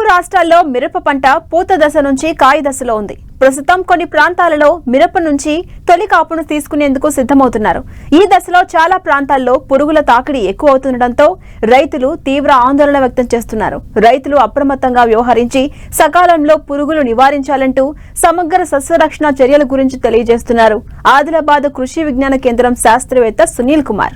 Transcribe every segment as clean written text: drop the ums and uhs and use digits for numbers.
రాష్ట్రాల్లో మిరప పంట పూత దశ నుంచి కాయ దశలో ఉంది. ప్రస్తుతం కొన్ని ప్రాంతాలలో మిరప నుంచి తొలి కాపును తీసుకునేందుకు సిద్ధమవుతున్నారు. ఈ దశలో చాలా ప్రాంతాల్లో పురుగుల తాకిడి ఎక్కువ అవుతుండటంతో రైతులు తీవ్ర ఆందోళన వ్యక్తం చేస్తున్నారు. రైతులు అప్రమత్తంగా వ్యవహరించి సకాలంలో పురుగులు నివారించాలంటూ సమగ్ర సస్యరక్షణ చర్యల గురించి తెలియజేస్తున్నారు ఆదిలాబాద్ కృషి విజ్ఞాన కేంద్రం శాస్త్రవేత్త సునీల్ కుమార్.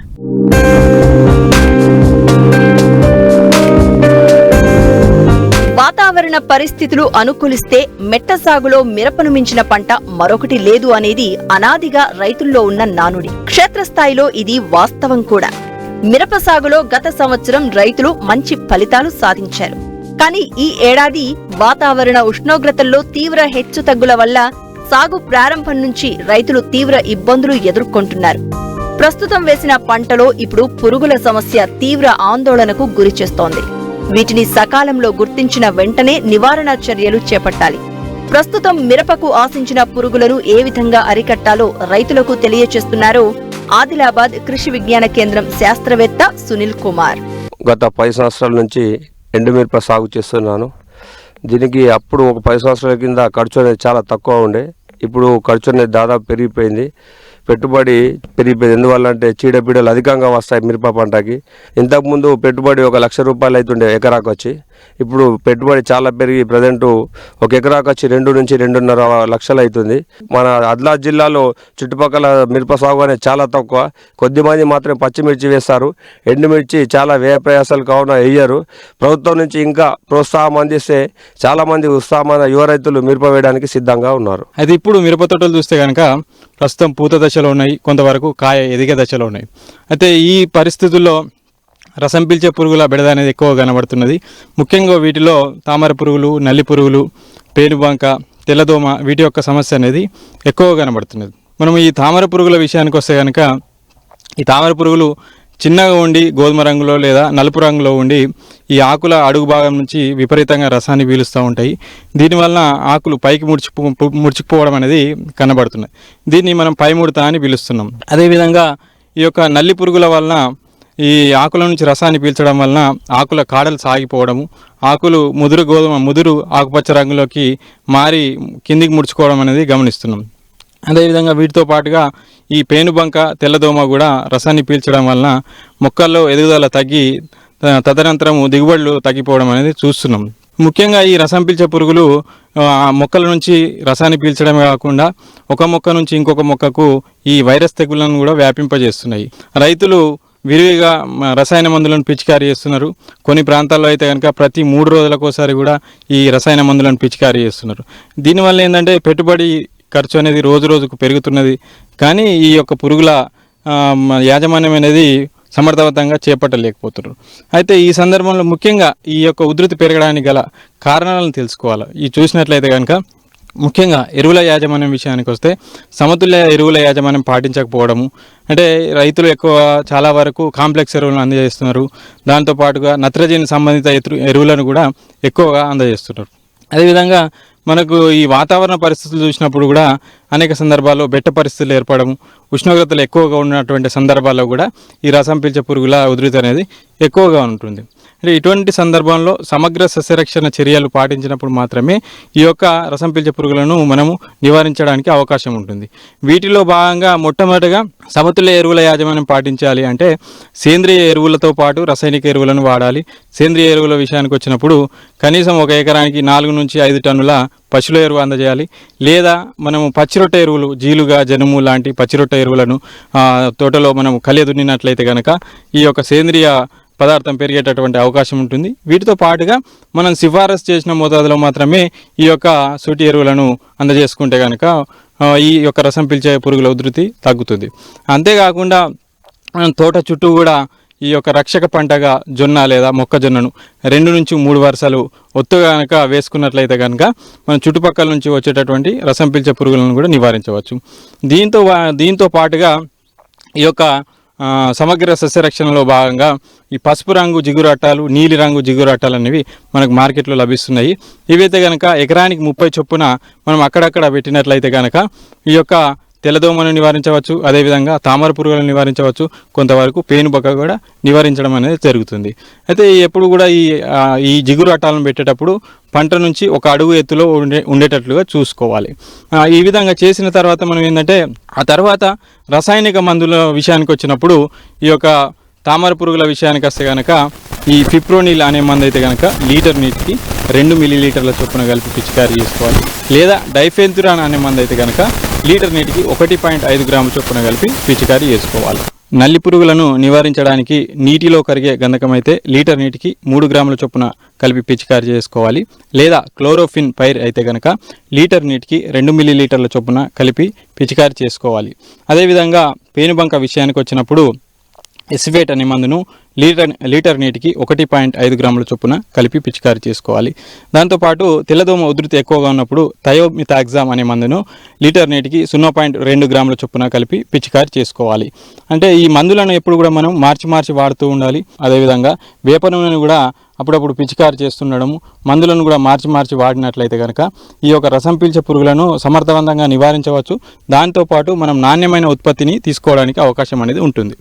వాతావరణ పరిస్థితులు అనుకూలిస్తే మెట్ట సాగులో మిరపను మించిన పంట మరొకటి లేదు అనేది అనాదిగా రైతుల్లో ఉన్న నానుడి. క్షేత్రస్థాయిలో ఇది వాస్తవం కూడా. మిరప సాగులో గత సంవత్సరం రైతులు మంచి ఫలితాలు సాధించారు. కానీ ఈ ఏడాది వాతావరణ ఉష్ణోగ్రతల్లో తీవ్ర హెచ్చుతగ్గుల వల్ల సాగు ప్రారంభం నుంచి రైతులు తీవ్ర ఇబ్బందులు ఎదుర్కొంటున్నారు. ప్రస్తుతం వేసిన పంటలో ఇప్పుడు పురుగుల సమస్య తీవ్ర ఆందోళనకు గురిచేస్తోంది. వీటిని సకాలంలో గుర్తించిన వెంటనే నివారణ చర్యలు చేపట్టాలి. ప్రస్తుతం మిరపకు ఆశించిన పురుగులను ఏ విధంగా అరికట్టాలో రైతులకు తెలియచేస్తున్నారు ఆదిలాబాద్ కృషి విజ్ఞాన కేంద్రం శాస్త్రవేత్త సునీల్ కుమార్. గత 10 సంవత్సరాల నుంచి ఎండుమిరప సాగు చేస్తున్నాను. దీనికి అప్పుడు ఒక 10 సంవత్సరాల కింద ఖర్చు అనేది చాలా తక్కువ ఉండే. ఇప్పుడు ఖర్చు అనేది దాదాపు పెరిగిపోయింది. పెట్టుబడి పెరిగిపోయింది. ఎందువల్ల అంటే చీడపీడలు అధికంగా వస్తాయి మిరప పంటకి. ఇంతకుముందు పెట్టుబడి 1,00,000 రూపాయలు అవుతుండే ఎకరాకు వచ్చి. ఇప్పుడు పెట్టుబడి చాలా పెరిగి ప్రజెంట్ ఒక ఎకరాకు వచ్చి 2 నుంచి 2.5 లక్షలు అవుతుంది. మన ఆదిలాబాద్ జిల్లాలో చుట్టుపక్కల మిరప సాగు అనేది చాలా తక్కువ. కొద్దిమంది మాత్రమే పచ్చిమిర్చి వేస్తారు. ఎండుమిర్చి చాలా వ్యయ ప్రయాసాలు కావున వేయరు. ప్రభుత్వం నుంచి ఇంకా ప్రోత్సాహం అందిస్తే చాలామంది ఉత్సాహమైన యువ రైతులు మిరప వేయడానికి సిద్ధంగా ఉన్నారు. అయితే ఇప్పుడు మిరప తోటలు చూస్తే కనుక ప్రస్తుతం పూత దశలో ఉన్నాయి, కొంతవరకు కాయ ఎదిగే దశలో ఉన్నాయి. అయితే ఈ పరిస్థితుల్లో రసం పీల్చే పురుగుల బెడద అనేది ఎక్కువ కనబడుతున్నది. ముఖ్యంగా వీటిలో తామర పురుగులు, నల్లి పురుగులు, పేనుబంక, తెల్లదోమ వీటి యొక్క సమస్య అనేది ఎక్కువగా కనబడుతున్నది. మనం ఈ తామర పురుగుల విషయానికి వస్తే కనుక ఈ తామర పురుగులు చిన్నగా ఉండి గోధుమ రంగులో లేదా నలుపు రంగులో ఉండి ఈ ఆకుల అడుగు భాగం నుంచి విపరీతంగా రసాన్ని పీలుస్తూ ఉంటాయి. దీనివల్ల ఆకులు పైకి ముడుచుకుపోవడం అనేది కనబడుతున్నాయి. దీన్ని మనం పై ముడత అని పిలుస్తున్నాం. అదేవిధంగా ఈ యొక్క నల్లి పురుగుల వలన ఈ ఆకుల నుంచి రసాన్ని పీల్చడం వలన ఆకుల కాడలు సాగిపోవడము, ఆకులు ముదురు ఆకుపచ్చ రంగులోకి మారి కిందికి ముడుచుకోవడం అనేది గమనిస్తున్నాం. అదేవిధంగా వీటితో పాటుగా ఈ పేనుబంక, తెల్లదోమ కూడా రసాన్ని పీల్చడం వలన మొక్కల్లో ఎదుగుదల తగ్గి తదనంతరం దిగుబడులు తగ్గిపోవడం అనేది చూస్తున్నాం. ముఖ్యంగా ఈ రసం పీల్చే పురుగులు మొక్కల నుంచి రసాన్ని పీల్చడమే కాకుండా ఒక మొక్క నుంచి ఇంకొక మొక్కకు ఈ వైరస్ తెగుళ్లను కూడా వ్యాపింపజేస్తున్నాయి. రైతులు విరివిగా రసాయన మందులను పిచికారీ చేస్తున్నారు. కొన్ని ప్రాంతాల్లో అయితే కనుక ప్రతి 3 రోజులకోసారి కూడా ఈ రసాయన మందులను పిచికారీ చేస్తున్నారు. దీనివల్ల ఏంటంటే పెట్టుబడి ఖర్చు అనేది రోజు రోజుకు పెరుగుతున్నది. కానీ ఈ యొక్క పురుగుల యాజమాన్యం అనేది సమర్థవంతంగా చేపట్టలేకపోతున్నారు. అయితే ఈ సందర్భంలో ముఖ్యంగా ఈ యొక్క ఉధృతి పెరగడానికి గల కారణాలను తెలుసుకోవాలి. ఈ చూసినట్లయితే కనుక ముఖ్యంగా ఎరువుల యాజమాన్యం విషయానికి వస్తే సమతుల్య ఎరువుల యాజమాన్యం పాటించకపోవడము, అంటే రైతులు చాలా వరకు కాంప్లెక్స్ ఎరువులను అందజేస్తున్నారు. దాంతోపాటుగా నత్రజని సంబంధిత ఎరువులను కూడా ఎక్కువగా అందజేస్తున్నారు. అదేవిధంగా మనకు ఈ వాతావరణ పరిస్థితులు చూసినప్పుడు కూడా అనేక సందర్భాల్లో బెట్ట పరిస్థితులు ఏర్పడము, ఉష్ణోగ్రతలు ఎక్కువగా ఉన్నటువంటి సందర్భాల్లో కూడా ఈ రసం పీల్చే పురుగుల ఉధృతి అనేది ఎక్కువగా ఉంటుంది. అంటే ఇటువంటి సందర్భంలో సమగ్ర సస్యరక్షణ చర్యలు పాటించినప్పుడు మాత్రమే ఈ యొక్క రసం పీల్చే పురుగులను మనము నివారించడానికి అవకాశం ఉంటుంది. వీటిలో భాగంగా మొట్టమొదటిగా సమతుల్య ఎరువుల యాజమాన్యం పాటించాలి అంటే సేంద్రియ ఎరువులతో పాటు రసాయనిక ఎరువులను వాడాలి. సేంద్రియ ఎరువుల విషయానికి వచ్చినప్పుడు కనీసం ఒక ఎకరానికి 4 నుంచి 5 టన్నుల పశువుల ఎరువు అందజేయాలి. లేదా మనము పచ్చిరొట్ట ఎరువులు, జీలుగా, జనుము లాంటి పచ్చిరొట్ట ఎరువులను తోటలో మనం కలియదున్నినట్లయితే కనుక ఈ యొక్క సేంద్రియ పదార్థం పెరిగేటటువంటి అవకాశం ఉంటుంది. వీటితో పాటుగా మనం సిఫారసు చేసిన మోతాదులో మాత్రమే ఈ యొక్క సూటి ఎరువులను అందజేసుకుంటే కనుక ఈ యొక్క రసం పీల్చే పురుగుల ఉధృతి తగ్గుతుంది. అంతేకాకుండా మనం తోట చుట్టూ కూడా ఈ యొక్క రక్షక పంటగా జొన్న లేదా మొక్కజొన్నను 2 నుంచి 3 వరుసలు ఒత్తుగా కనుక వేసుకున్నట్లయితే కనుక మనం చుట్టుపక్కల నుంచి వచ్చేటటువంటి రసం పీల్చే పురుగులను కూడా నివారించవచ్చు. దీంతో పాటుగా ఈ యొక్క సమగ్ర సస్యరక్షణలో భాగంగా ఈ పసుపు రంగు జిగురు అట్టాలు, నీలి రంగు జిగురు అట్టాలు అనేవి మనకు మార్కెట్లో లభిస్తున్నాయి. ఇవైతే కనుక ఎకరానికి 30 చొప్పున మనం అక్కడక్కడ పెట్టినట్లయితే కనుక ఈ యొక్క తెల్లదోమను నివారించవచ్చు, అదేవిధంగా తామర పురుగులను నివారించవచ్చు, కొంతవరకు పేనుబంక కూడా నివారించడం అనేది జరుగుతుంది. అయితే ఎప్పుడు కూడా ఈ జిగురు అట్టాలను పెట్టేటప్పుడు పంట నుంచి ఒక అడుగు ఎత్తులో ఉండేటట్లుగా చూసుకోవాలి. ఈ విధంగా చేసిన తర్వాత మనం ఏంటంటే ఆ తర్వాత రసాయనిక మందుల విషయానికి వచ్చినప్పుడు ఈ యొక్క తామర పురుగుల విషయానికి వస్తే కనుక ఈ ఫిప్రోనిల్ అనే మందు అయితే కనుక లీటర్ నీటికి 2 మిల్లీలీటర్ల చొప్పున కలిపి పిచికారీ చేసుకోవాలి. లేదా డైఫెన్తురాన్ అనే మందు అయితే కనుక లీటర్ నీటికి 1.5 గ్రాముల చొప్పున కలిపి పిచికారీ చేసుకోవాలి. నల్లి పురుగులను నివారించడానికి నీటిలో కరిగే గంధకం అయితే లీటర్ నీటికి 3 గ్రాముల చొప్పున కలిపి పిచికారీ చేసుకోవాలి. లేదా క్లోరోఫిన్ పైర్ అయితే కనుక లీటర్ నీటికి 2 మిల్లీలీటర్ల చొప్పున కలిపి పిచికారీ చేసుకోవాలి. అదేవిధంగా పేనుబంక విషయానికి వచ్చినప్పుడు ఎసిఫేట్ అనే మందును లీటర్ నీటికి 1.5 గ్రాముల చొప్పున కలిపి పిచికారీ చేసుకోవాలి. దాంతోపాటు తెల్లదోమ ఉధృతి ఎక్కువగా ఉన్నప్పుడు థయోమిథాక్సామ్ అనే మందును లీటర్ నీటికి 0.2 గ్రాముల చొప్పున కలిపి పిచికారీ చేసుకోవాలి. అంటే ఈ మందులను ఎప్పుడు కూడా మనం మార్చి వాడుతూ ఉండాలి. అదేవిధంగా వేప నూనెను కూడా అప్పుడప్పుడు పిచికారీ చేస్తుండడము, మందులను కూడా మార్చి వాడినట్లయితే కనుక ఈ యొక్క రసం పీల్చే పురుగులను సమర్థవంతంగా నివారించవచ్చు. దాంతోపాటు మనం నాణ్యమైన ఉత్పత్తిని తీసుకోవడానికి అవకాశం అనేది ఉంటుంది.